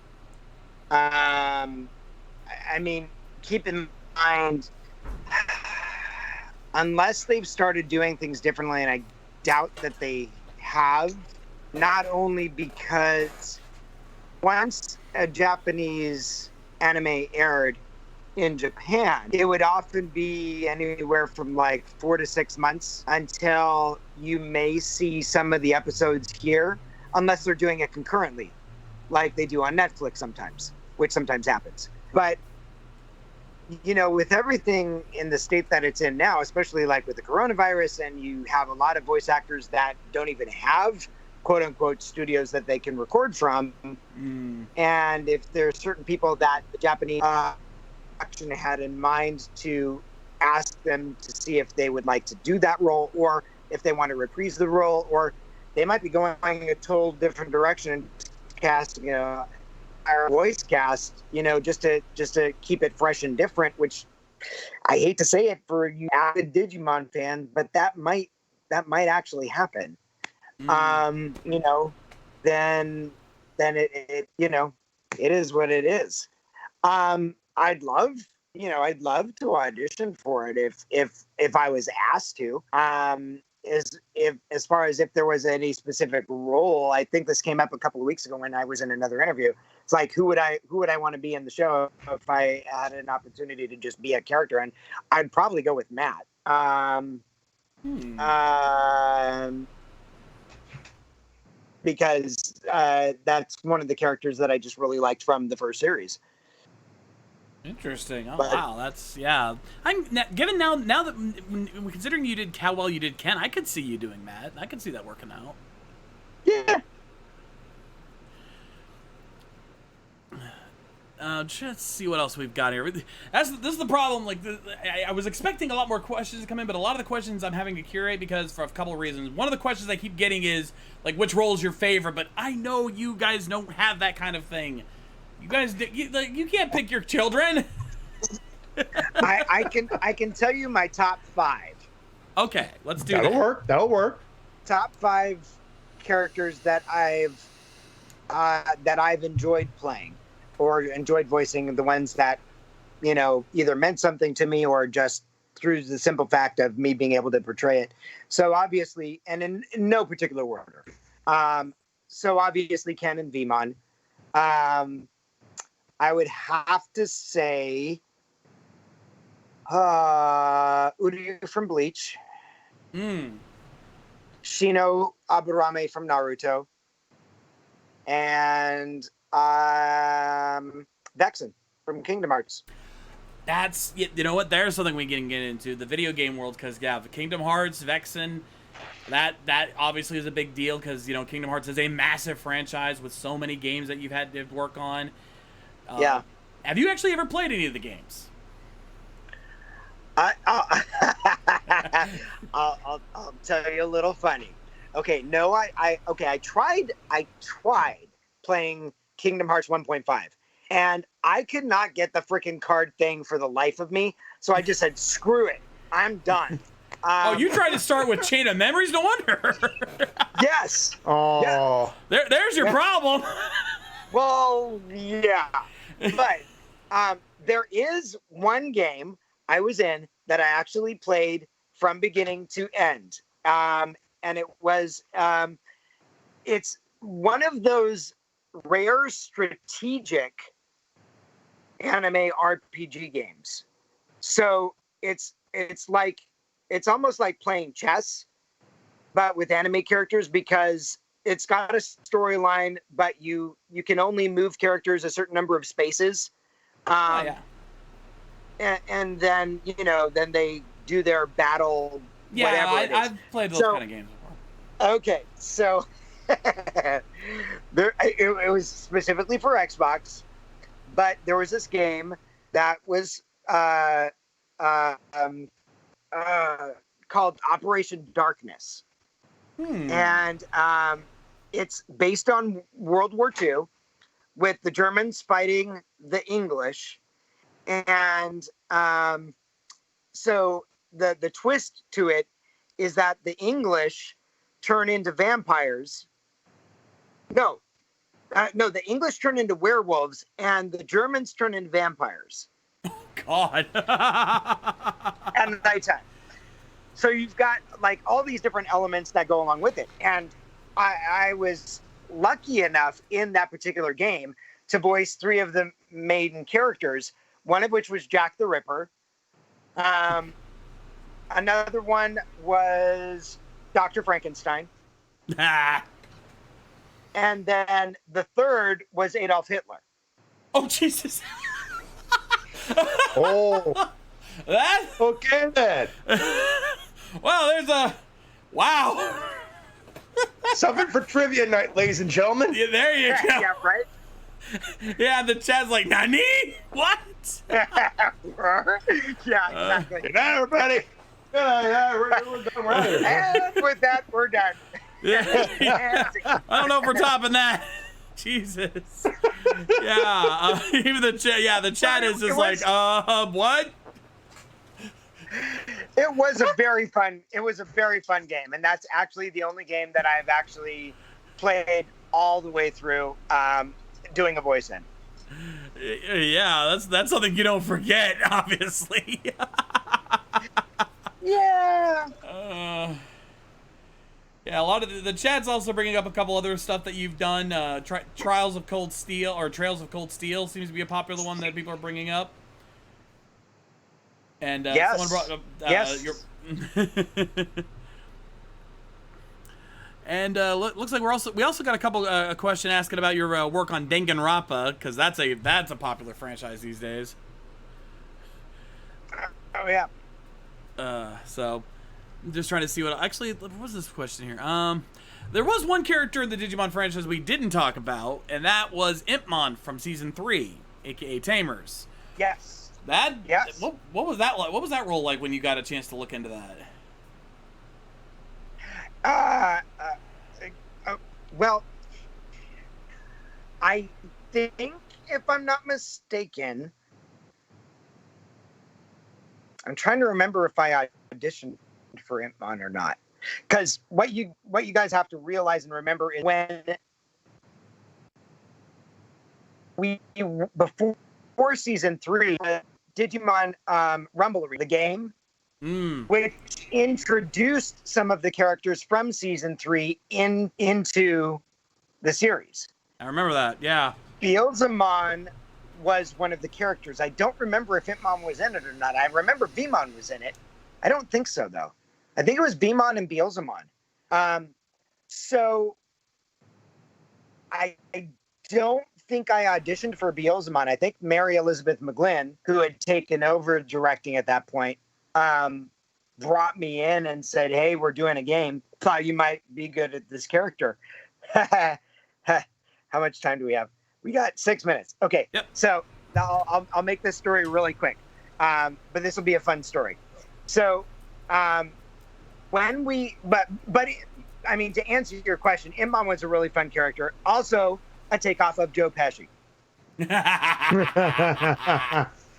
I mean, keep in mind, unless they've started doing things differently, and I doubt that they have. Not only because once a Japanese anime aired in Japan, it would often be anywhere from like 4 to 6 months until you may see some of the episodes here, unless they're doing it concurrently, like they do on Netflix sometimes, which sometimes happens. But, with everything in the state that it's in now, especially like with the coronavirus, and you have a lot of voice actors that don't even have quote unquote studios that they can record from. And if there's certain people that the Japanese production had in mind to ask them to see if they would like to do that role, or if they want to reprise the role, or they might be going a total different direction and casting our voice cast, just to keep it fresh and different, which I hate to say it for you avid Digimon fan, but that might actually happen. Then it it is what it is. I'd love to audition for it if I was asked to. As far as if there was any specific role, I think this came up a couple of weeks ago when I was in another interview. It's like, who would I want to be in the show if I had an opportunity to just be a character? And I'd probably go with Matt. Because that's one of the characters that I just really liked from the first series. Interesting. Wow, that's given now that considering you did how well you did Ken, I could see you doing Matt. I could see that working out. Yeah. Let's see what else we've got here. This is the problem. Like, I was expecting a lot more questions to come in, but a lot of the questions I'm having to curate because for a couple of reasons. One of the questions I keep getting is like, which role is your favorite? But I know you guys don't have that kind of thing. You guys, you can't pick your children. I can tell you my top 5. Okay, let's do that. That'll work. Top 5 characters that I've enjoyed playing or enjoyed voicing, the ones that either meant something to me or just through the simple fact of me being able to portray it. So obviously, and in no particular order. So obviously Ken and Vmon. I would have to say Uryu from Bleach. Shino Aburame from Naruto. And Vexen from Kingdom Hearts. That's, you know what, there's something we can get into, the video game world, because, yeah, Kingdom Hearts, Vexen, that obviously is a big deal, because, you know, Kingdom Hearts is a massive franchise with so many games that you've had to work on. Yeah. Have you actually ever played any of the games? I'll tell you a little funny. Okay, no, I tried playing Kingdom Hearts 1.5, and I could not get the freaking card thing for the life of me, so I just said, screw it, I'm done. You tried to start with Chain of Memories? No wonder. Yes. Oh. Yeah. There's your problem. Well, yeah. But there is one game I was in that I actually played from beginning to end. And it was, it's one of those rare strategic anime RPG games. So it's almost like playing chess, but with anime characters, because it's got a storyline, but you can only move characters a certain number of spaces. And then, then they do their battle. Yeah, whatever I've played those kind of games before. Okay, so it was specifically for Xbox, but there was this game that was called Operation Darkness. And it's based on World War II, with the Germans fighting the English. And so the twist to it is that the English turn into vampires. No, the English turn into werewolves, and the Germans turn into vampires. God. At nighttime. So you've got like all these different elements that go along with it. And I was lucky enough in that particular game to voice 3 of the main characters, one of which was Jack the Ripper. Another one was Dr. Frankenstein. And then the third was Adolf Hitler. Oh, Jesus. Oh. That? Okay, then. Well, there's a... Wow. Something for trivia night, ladies and gentlemen. Yeah, there you go. Yeah, right? Yeah, the chat's like, Nani? What? Yeah, exactly. Good night, everybody. Good night. We're done. We're out of here. And with that, we're done. Yeah. I don't know if we're topping that. Jesus. Yeah. Even the chat. Yeah, the chat is just like, what? It was a very fun game, and that's actually the only game that I've actually played all the way through, doing a voice in. Yeah, that's something you don't forget, obviously. Yeah. Yeah, a lot of the chat's also bringing up a couple other stuff that you've done. Trials of Cold Steel, or Trails of Cold Steel, seems to be a popular one that people are bringing up. And yes. someone brought up yes. your. And looks like we also got a couple a question asking about your work on Danganronpa, because that's a popular franchise these days. Oh yeah. So I'm just trying to see what was this question here. There was one character in the Digimon franchise we didn't talk about, and that was Impmon from season 3, aka Tamers. Yes. Yes. What was that like? What was that role like when you got a chance to look into that? Well, I think, if I'm not mistaken, I'm trying to remember if I auditioned for Impmon or not. Because what you guys have to realize and remember is when before season 3, Digimon Rumble Arena, the game, which introduced some of the characters from season 3 into the series. I remember that, yeah. Beelzemon was one of the characters. I don't remember if Hitmon was in it or not. I remember Vmon was in it. I don't think so, though. I think it was Vmon and Beelzemon. So I don't think I auditioned for Beelzemon. I think Mary Elizabeth McGlynn, who had taken over directing at that point, brought me in and said, "Hey, we're doing a game. Thought you might be good at this character." How much time do we have? We got 6 minutes. Okay. Yep. So I'll make this story really quick. But this will be a fun story. So when I mean, to answer your question, Inbon was a really fun character. Also, a takeoff of Joe Pesci.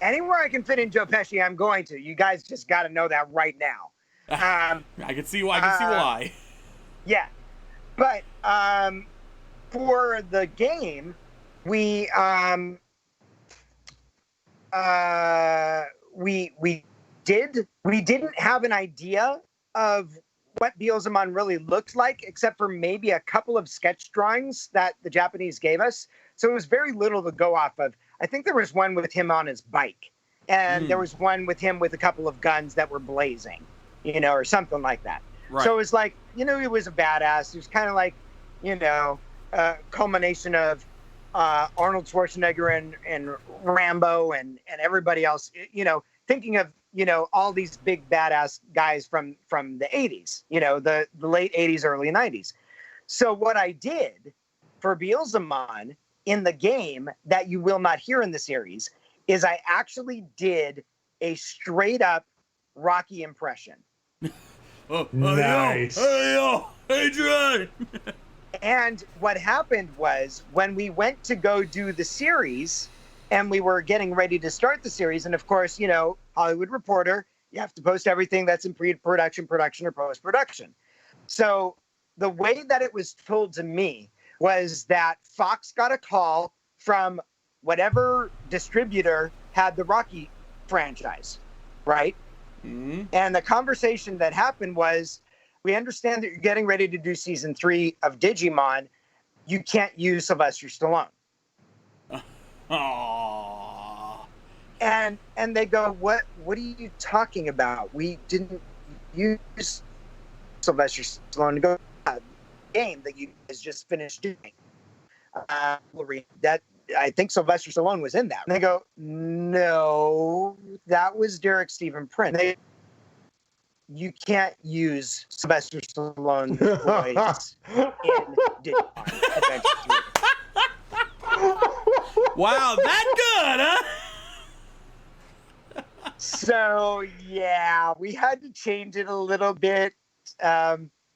Anywhere I can fit in Joe Pesci, I'm going to. You guys just got to know that right now. I can see why. Yeah, but for the game, we didn't have an idea of what Beelzemon really looked like, except for maybe a couple of sketch drawings that the Japanese gave us. So it was very little to go off of. I think there was one with him on his bike, and there was one with him with a couple of guns that were blazing, or something like that. Right. So it was like, he was a badass. It was kind of like, a culmination of Arnold Schwarzenegger and Rambo and everybody else, thinking of, all these big badass guys from the 80s, the late 80s, early 90s. So what I did for Beelzemon in the game that you will not hear in the series is I actually did a straight up Rocky impression. Nice. Hey, Adrian! And what happened was when we went to go do the series and we were getting ready to start the series, and of course, Hollywood Reporter, you have to post everything that's in pre-production, production, or post-production. So the way that it was told to me was that Fox got a call from whatever distributor had the Rocky franchise, right? Mm-hmm. And the conversation that happened was, we understand that you're getting ready to do season 3 of Digimon. You can't use Sylvester Stallone. Aww. And they go, what are you talking about? We didn't use Sylvester Stallone to go game that you guys just finished doing. That I think Sylvester Stallone was in that. And they go, no, that was Derek Stephen Prince. You can't use Sylvester Stallone's voice in Digimon Adventure 3. Wow, that good, huh? So, yeah, we had to change it a little bit.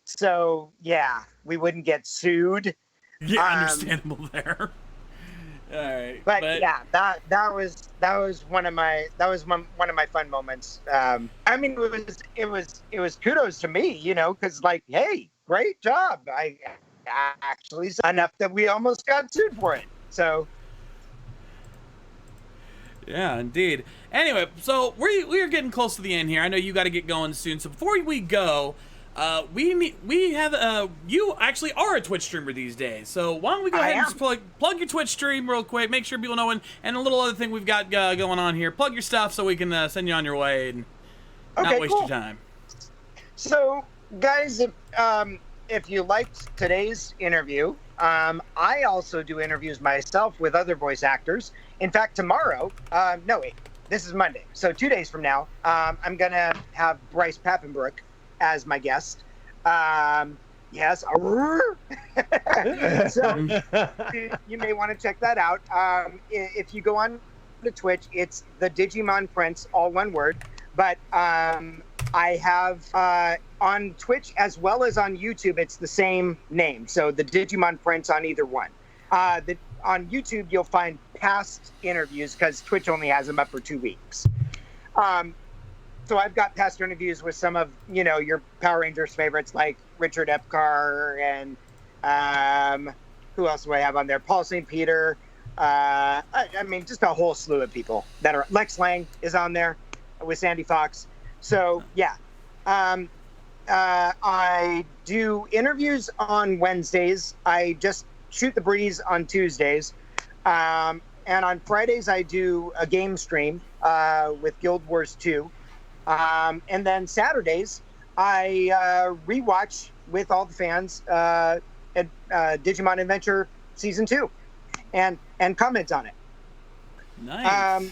So, yeah, we wouldn't get sued. Yeah, understandable there. All right, but yeah, that was one of my fun moments. I mean, it was kudos to me, because like, hey, great job. I actually enough that we almost got sued for it. So. Yeah, indeed. Anyway, so we're getting close to the end here. I know you got to get going soon. So before we go, we have you actually are a Twitch streamer these days. So why don't we go ahead and just plug your Twitch stream real quick, make sure people know, and a little other thing we've got going on here. Plug your stuff so we can send you on your way and not waste your time. So guys, if you liked today's interview, I also do interviews myself with other voice actors. In fact, tomorrow, this is Monday. So 2 days from now, I'm going to have Bryce Papenbrook as my guest. Yes. So you may want to check that out. If you go on to Twitch, it's the Digimon Prince, all one word. But I have on Twitch as well as on YouTube, it's the same name. So the Digimon Prince on either one. On YouTube, you'll find past interviews because Twitch only has them up for 2 weeks. So I've got past interviews with some of, your Power Rangers favorites like Richard Epcar and who else do I have on there? Paul St. Peter. I mean, just a whole slew of people that are. Lex Lang is on there with Sandy Fox. So, yeah. I do interviews on Wednesdays. I just shoot the breeze on Tuesdays. And on Fridays, I do a game stream with Guild Wars 2. And then Saturdays, I rewatch with all the fans Digimon Adventure Season 2 and comment on it. Nice.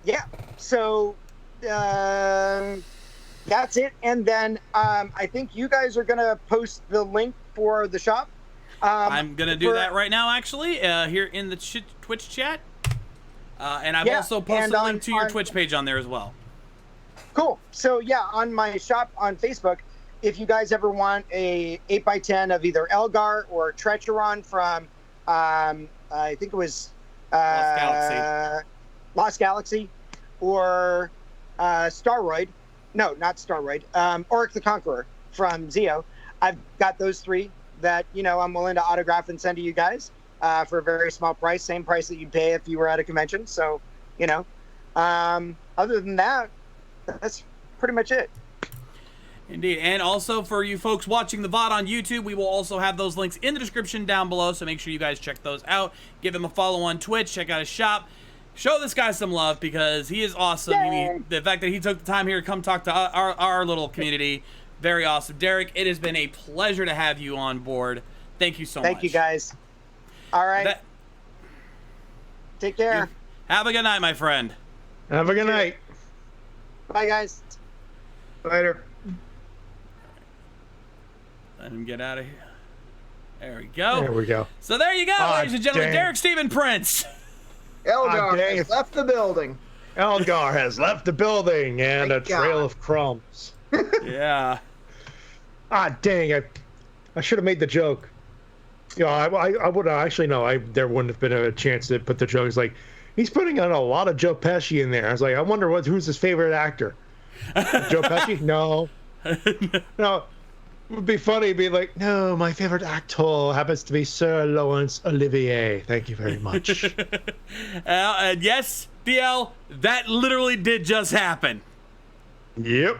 Yeah. So that's it. And then I think you guys are going to post the link for the shop. I'm going to do that right now, actually, here in the Twitch chat. And I've also posted a link to your Twitch page on there as well. Cool. So, yeah, on my shop on Facebook, if you guys ever want a 8x10 of either Elgar or Trecheron from, I think it was Lost Galaxy, or Staroid. No, not Staroid. Auric the Conqueror from Zeo. I've got those three that, I'm willing to autograph and send to you guys for a very small price, same price that you'd pay if you were at a convention. So, other than that, that's pretty much it. Indeed. And also for you folks watching the VOD on YouTube, we will also have those links in the description down below, so make sure you guys check those out. Give him a follow on Twitch, check out his shop. Show this guy some love because he is awesome. The fact that he took the time here to come talk to our little community, very awesome. Derek, it has been a pleasure to have you on board. Thank you so much. Thank you, guys. All right. Take care. Have a good night, my friend. Have a good night. Bye, guys. Later. Let him get out of here. There we go. There we go. So there you go, ladies and gentlemen. Derek Stephen Prince. Elgar has left the building. Elgar has left the building and a trail of crumbs. Yeah. Dang! I should have made the joke. I would actually no. There wouldn't have been a chance to put the joke. It's like he's putting on a lot of Joe Pesci in there. I was like, I wonder who's his favorite actor. Joe Pesci? No. No. It would be funny to be like, no, my favorite actor happens to be Sir Laurence Olivier. Thank you very much. And yes, DL, that literally did just happen. Yep.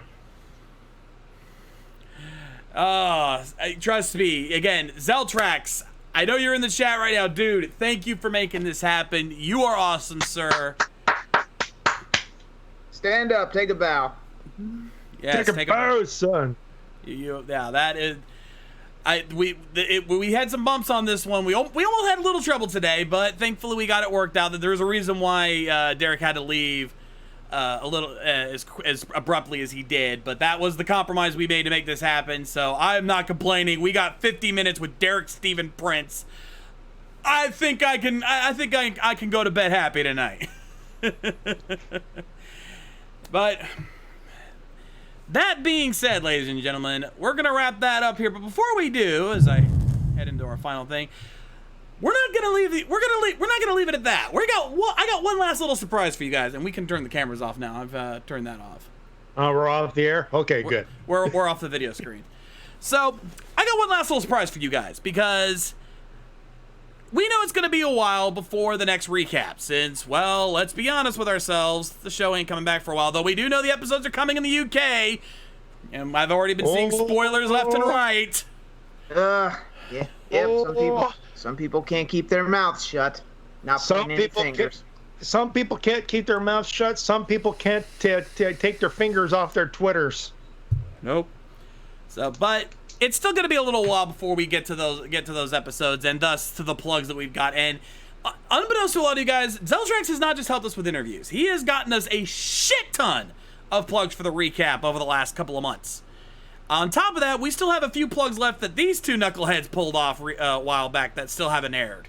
Trust me. Again, Zeltrax, I know you're in the chat right now. Dude, thank you for making this happen. You are awesome, sir. Stand up, take a bow. Yes, take a bow, son. That is. We had some bumps on this one. We almost had a little trouble today, but thankfully we got it worked out. That there was a reason why Derek had to leave a little as abruptly as he did, but that was the compromise we made to make this happen. So I'm not complaining. We got 50 minutes with Derek Stephen Prince. I think I can go to bed happy tonight. But that being said, ladies and gentlemen, we're gonna wrap that up here. But before we do, as I head into our final thing, we're not gonna leave it at that. I got one last little surprise for you guys, and we can turn the cameras off now. I've turned that off. We're off the air. Okay, good. We're off the video screen. So I got one last little surprise for you guys because we know it's gonna be a while before the next recap. Since, well, let's be honest with ourselves, the show ain't coming back for a while. Though we do know the episodes are coming in the UK, and I've already been seeing spoilers left and right. Some people can't keep their mouths shut. Some people can't keep their mouths shut. Some people can't take their fingers off their Twitters. Nope. So, but it's still going to be a little while before we get to those episodes, and thus to the plugs that we've got. And unbeknownst to a lot of you guys, Zeltrax has not just helped us with interviews. He has gotten us a shit ton of plugs for the recap over the last couple of months. On top of that, we still have a few plugs left that these two knuckleheads pulled off a while back that still haven't aired.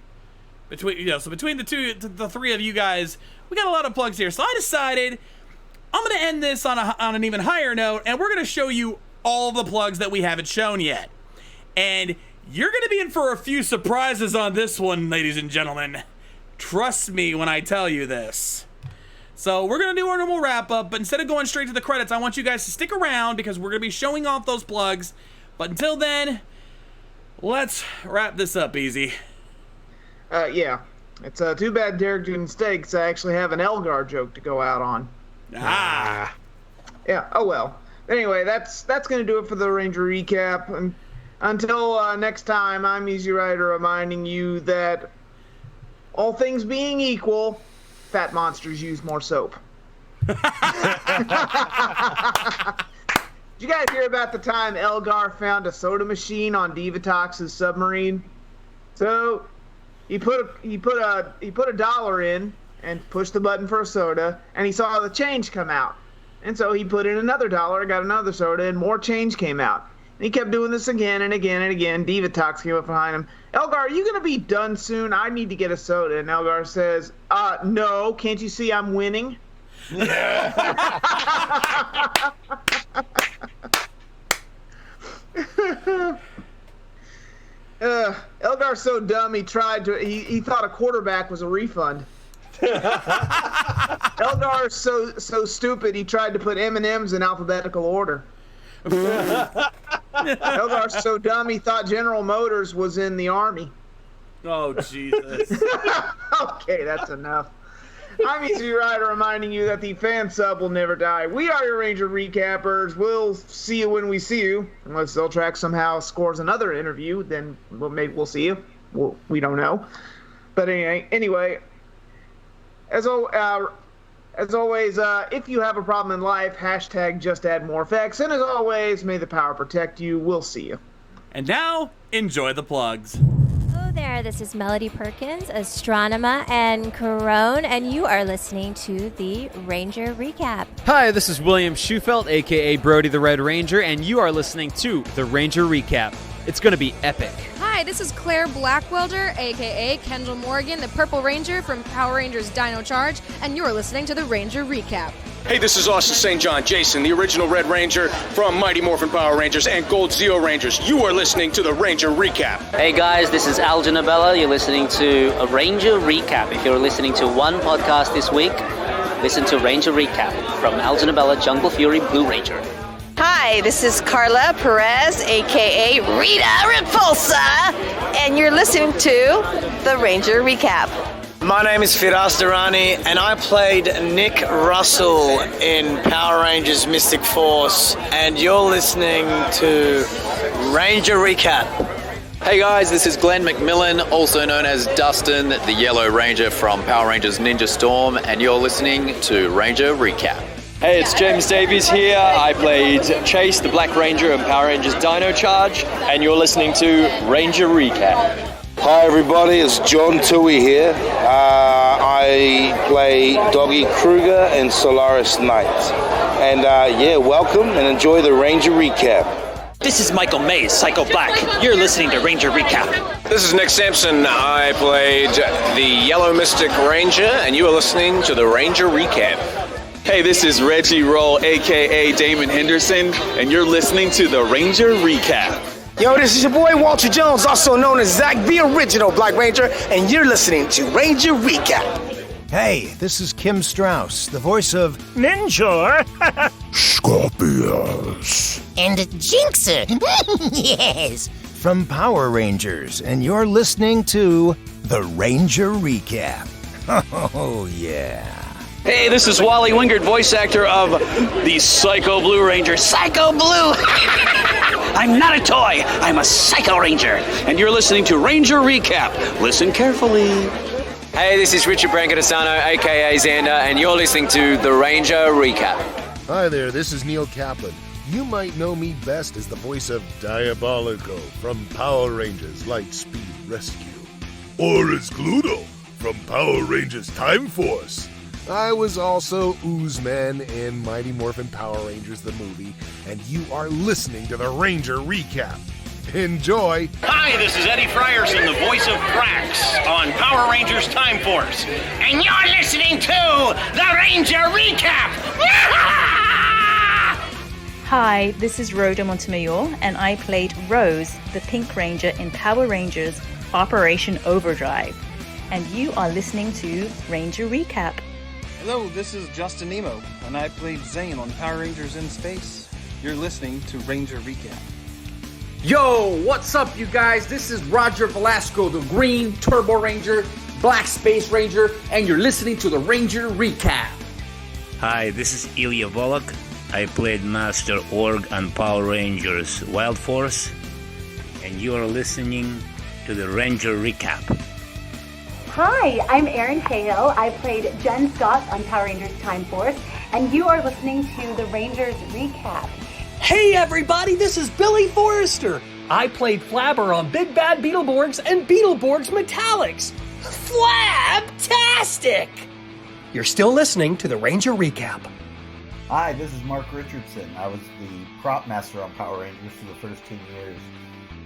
Between the three of you guys, we got a lot of plugs here. So I decided I'm going to end this on an even higher note, and we're going to show you all the plugs that we haven't shown yet. And you're going to be in for a few surprises on this one, ladies and gentlemen. Trust me when I tell you this. So we're going to do our normal wrap-up, but instead of going straight to the credits, I want you guys to stick around because we're going to be showing off those plugs. But until then, let's wrap this up, Easy. Yeah. It's too bad Derek didn't stay because I actually have an Elgar joke to go out on. Yeah, oh well. Anyway, that's going to do it for the Ranger recap. And until next time, I'm Easy Rider reminding you that All things being equal, fat monsters use more soap. Did you guys hear about the time Elgar found a soda machine on Divatox's submarine? So he put a dollar in and pushed the button for a soda, and he saw the change come out. And so he put in another dollar, got another soda, and more change came out. And he kept doing this again and again and again. Divatox came up behind him. Elgar, are you going to be done soon? I need to get a soda. And Elgar says, no, can't you see I'm winning? Elgar's so dumb he thought a quarterback was a refund. Elgar's so stupid he tried to put M&Ms in alphabetical order. Elgar's so dumb he thought General Motors was in the Army. Oh, Jesus. Okay, that's enough. I'm Easy Rider reminding you that the fan sub will never die. We are your Ranger Recappers. We'll see you when we see you. Unless Zeltrax somehow scores another interview, then maybe we'll see you. We don't know. But anyway, as always, if you have a problem in life, hashtag just add more effects. And as always, may the power protect you. We'll see you. And now, enjoy the plugs. Hello there, this is Melody Perkins, Astronema and Corone, and you are listening to the Ranger Recap. Hi, this is William Schufelt, aka Brody the Red Ranger, and you are listening to the Ranger Recap. It's going to be epic. Hi, this is Claire Blackwelder, aka Kendall Morgan, the Purple Ranger from Power Rangers Dino Charge, and you are listening to the Ranger Recap. Hey, this is Austin St. John, Jason, the original Red Ranger from Mighty Morphin Power Rangers and Gold Zeo Rangers. You are listening to the Ranger Recap. Hey guys, this is Al Janabella. You're listening to a Ranger Recap. If you're listening to one podcast this week, listen to Ranger Recap from Al Janabella, Jungle Fury, Blue Ranger. Hi, this is Carla Perez, aka Rita Repulsa, and you're listening to the Ranger Recap. My name is Firas Durrani, and I played Nick Russell in Power Rangers Mystic Force, and you're listening to Ranger Recap. Hey guys, this is Glenn McMillan, also known as Dustin, the Yellow Ranger from Power Rangers Ninja Storm, and you're listening to Ranger Recap. Hey, it's James Davies here. I played Chase, the Black Ranger in Power Rangers Dino Charge, and you're listening to Ranger Recap. Hi everybody, it's John Tui here. I play Doggy Kruger in Solaris Knight. And welcome and enjoy the Ranger Recap. This is Michael Mays, Psycho Black. You're listening to Ranger Recap. This is Nick Sampson. I played the Yellow Mystic Ranger, and you are listening to the Ranger Recap. Hey, this is Reggie Roll, aka Damon Henderson, and you're listening to the Ranger Recap. Yo, this is your boy Walter Jones, also known as Zach, the original Black Ranger, and you're listening to Ranger Recap. Hey, this is Kim Strauss, the voice of Ninja, Scorpius, and Jinxer, yes, from Power Rangers, and you're listening to the Ranger Recap. Oh, yeah. Hey, this is Wally Wingard, voice actor of the Psycho Blue Ranger. Psycho Blue! I'm not a toy, I'm a Psycho Ranger. And you're listening to Ranger Recap. Listen carefully. Hey, this is Richard Brancatisano, aka Xander, and you're listening to the Ranger Recap. Hi there, this is Neil Kaplan. You might know me best as the voice of Diabolico from Power Rangers Lightspeed Rescue. Or as Gluto from Power Rangers Time Force. I was also Oozeman in Mighty Morphin Power Rangers the movie, and you are listening to the Ranger Recap. Enjoy! Hi, this is Eddie Frierson, the voice of Prax on Power Rangers Time Force. And you're listening to the Ranger Recap! Hi, this is Rhoda Montemayor, and I played Rose, the Pink Ranger in Power Rangers Operation Overdrive. And you are listening to Ranger Recap. Hello, this is Justin Nemo, and I played Zane on Power Rangers in Space. You're listening to Ranger Recap. Yo, what's up, you guys? This is Roger Velasco, the Green Turbo Ranger, Black Space Ranger, and you're listening to the Ranger Recap. Hi, this is Ilya Volok. I played Master Org on Power Rangers Wild Force, and you are listening to the Ranger Recap. Hi, I'm Erin Cahill. I played Jen Scott on Power Rangers Time Force, and you are listening to the Rangers Recap. Hey everybody, this is Billy Forrester. I played Flabber on Big Bad Beetleborgs and Beetleborgs Metallics. Flabtastic! You're still listening to the Ranger Recap. Hi, this is Mark Richardson. I was the prop master on Power Rangers for the first 10 years.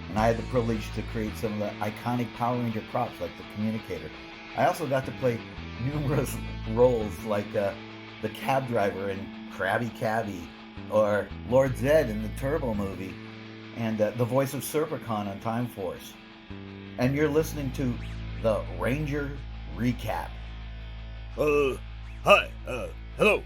And I had the privilege to create some of the iconic Power Ranger props like the Communicator. I also got to play numerous roles like the cab driver in Krabby Cabby, or Lord Zed in the Turbo movie, and the voice of Serpicon on Time Force. And you're listening to the Ranger Recap. Hi, hello,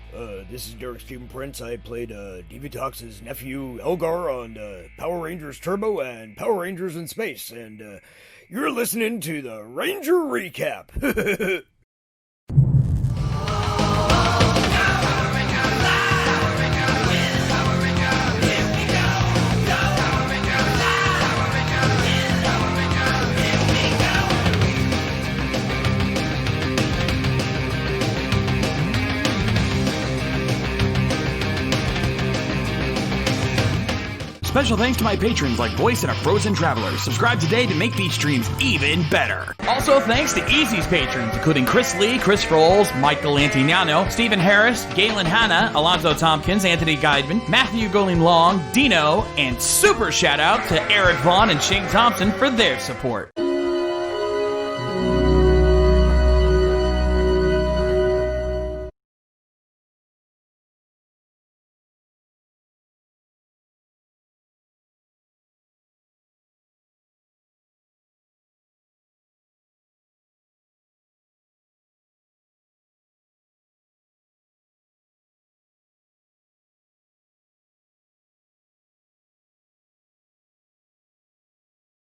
this is Derek Stephen Prince. I played Divitox's nephew Elgar on Power Rangers Turbo and Power Rangers in Space, and you're listening to the Ranger Recap. Special thanks to my patrons like Voice and a Frozen Traveler. Subscribe today to make these streams even better. Also thanks to Easy's patrons, including Chris Lee, Chris Rolls, Michael Antignano, Stephen Harris, Galen Hanna, Alonzo Tompkins, Anthony Guidman, Matthew Goling Long, Dino, and super shout out to Eric Vaughn and Shane Thompson for their support.